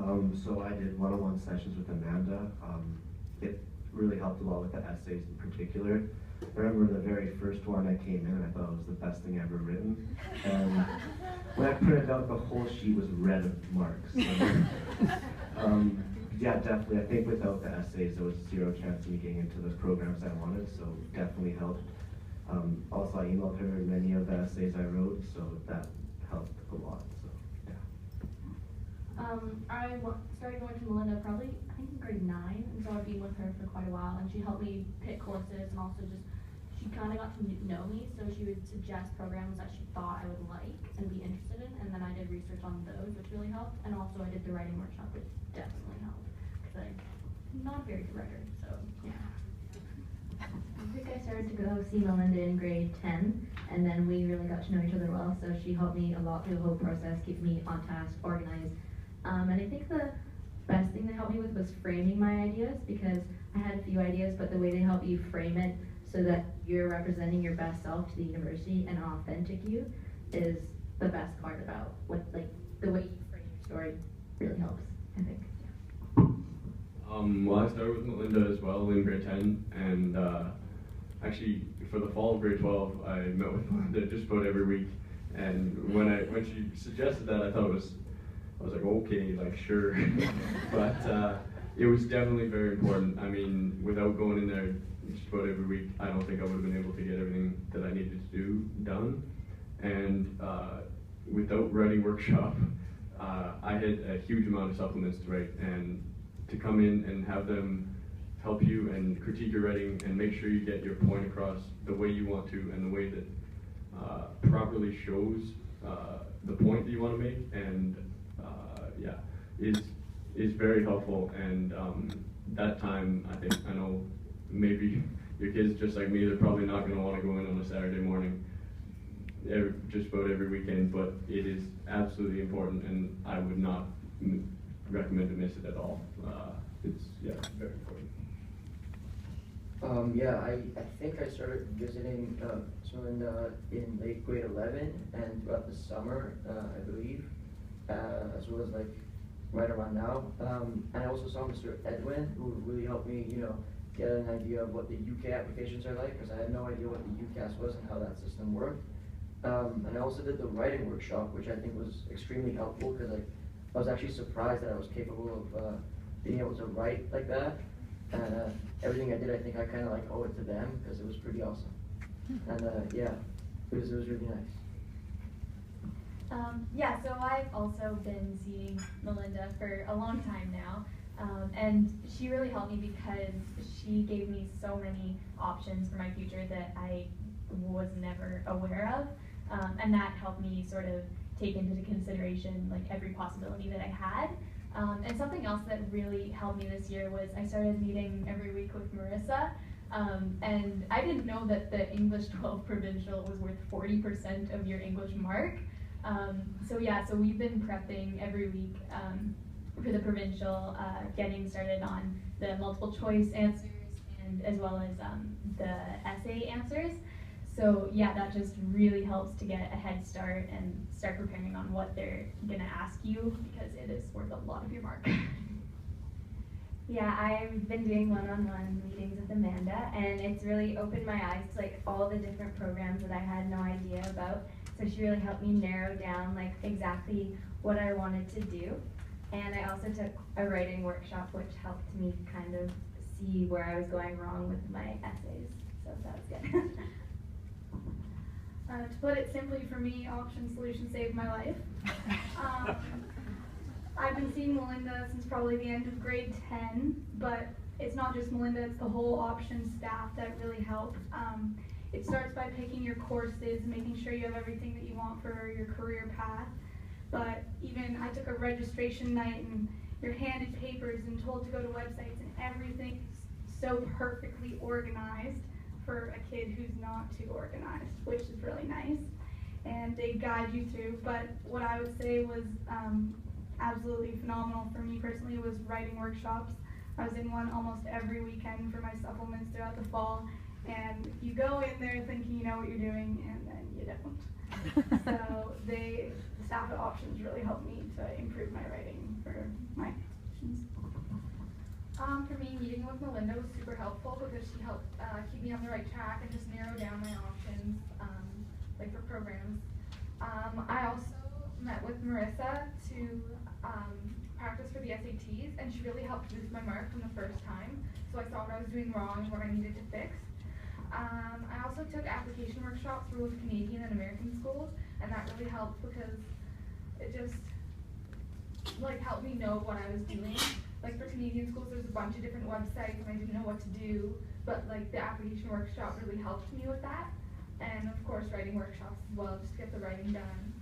So I did one-on-one sessions with Amanda. It really helped a lot with the essays in particular. I remember the very first one I came in and I thought it was the best thing ever written. And when I printed out, the whole sheet was red of marks. So, yeah, definitely. I think without the essays, there was zero chance of me getting into the programs I wanted, so definitely helped. Also, I emailed her many of the essays I wrote, so that helped a lot. So, yeah. I started going to Melinda probably, I think, in grade 9, and so I've been with her for quite a while, and she helped me pick courses, and also just, she kind of got to know me, so she would suggest programs that she thought I would like and be interested in, and then I did research on those, which really helped, and also I did the writing workshop, which definitely helped, because I'm not a very good writer, so, yeah. I think I started to go see Melinda in grade 10, and then we really got to know each other well, so she helped me a lot through the whole process, keeping me on task, organized. And I think the best thing they helped me with was framing my ideas, because I had a few ideas, but the way they help you frame it so that you're representing your best self to the university and authentic you is the best part about what, like, the way you frame your story really helps, I think. Well, I started with Melinda as well in grade 10, and actually for the fall of grade 12, I met with Melinda just about every week. And when she suggested that, I was like, okay, like sure. But it was definitely very important. I mean, without going in there just about every week, I don't think I would have been able to get everything that I needed to do done. And without writing workshop, I had a huge amount of supplements to write, and to come in and have them help you and critique your writing and make sure you get your point across the way you want to and the way that properly shows the point that you want to make, and yeah, is very helpful. And that time, I know maybe your kids just like me, they're probably not going to want to go in on a Saturday morning just about every weekend, but it is absolutely important, and I would not recommend to miss it at all. It's very important. Yeah, I think I started visiting Melinda in late grade 11 and throughout the summer, I believe, as well as like right around now. And I also saw Mr. Edwin, who really helped me, get an idea of what the UK applications are like, because I had no idea what the UCAS was and how that system worked. And I also did the writing workshop, which I think was extremely helpful, because I was actually surprised that I was capable of being able to write like that. And everything I did, I think I kind of like owe it to them, because it was pretty awesome. And yeah, it was really nice. Yeah, so I've also been seeing Melinda for a long time now, and she really helped me because she gave me so many options for my future that I was never aware of, and that helped me sort of take into consideration like every possibility that I had. And something else that really helped me this year was I started meeting every week with Marissa, and I didn't know that the English 12 provincial was worth 40% of your English mark. So yeah, so we've been prepping every week for the provincial, getting started on the multiple choice answers and as well as the essay answers. So yeah, that just really helps to get a head start and start preparing on what they're gonna ask you, because it is worth a lot of your mark. Yeah, I've been doing one-on-one meetings with Amanda, and it's really opened my eyes to like all the different programs that I had no idea about. So she really helped me narrow down like exactly what I wanted to do. And I also took a writing workshop, which helped me kind of see where I was going wrong with my essays. So that's good. To put it simply, for me, Option Solution saved my life. I've been seeing Melinda since probably the end of grade 10, but it's not just Melinda, it's the whole Option staff that really help. It starts by picking your courses, making sure you have everything that you want for your career path. But even I took a registration night, and you're handed papers and told to go to websites, and everything's so perfectly organized for a kid who's not too organized, which is really nice. And they guide you through. But what I would say was absolutely phenomenal for me personally was writing workshops. I was in one almost every weekend for my supplements throughout the fall. And you go in there thinking you know what you're doing, and then you don't. So the staff at Options really helped me to improve my writing for my meeting with Melinda was super helpful because she helped keep me on the right track and just narrow down my options, like for programs. I also met with Marissa to practice for the SATs, and she really helped boost my mark from the first time. So I saw what I was doing wrong and what I needed to fix. I also took application workshops for both Canadian and American schools, and that really helped because it just like helped me know what I was doing. Like for Canadian schools, there's a bunch of different websites, and I didn't know what to do. But like the application workshop really helped me with that, and of course writing workshops as well, just to get the writing done.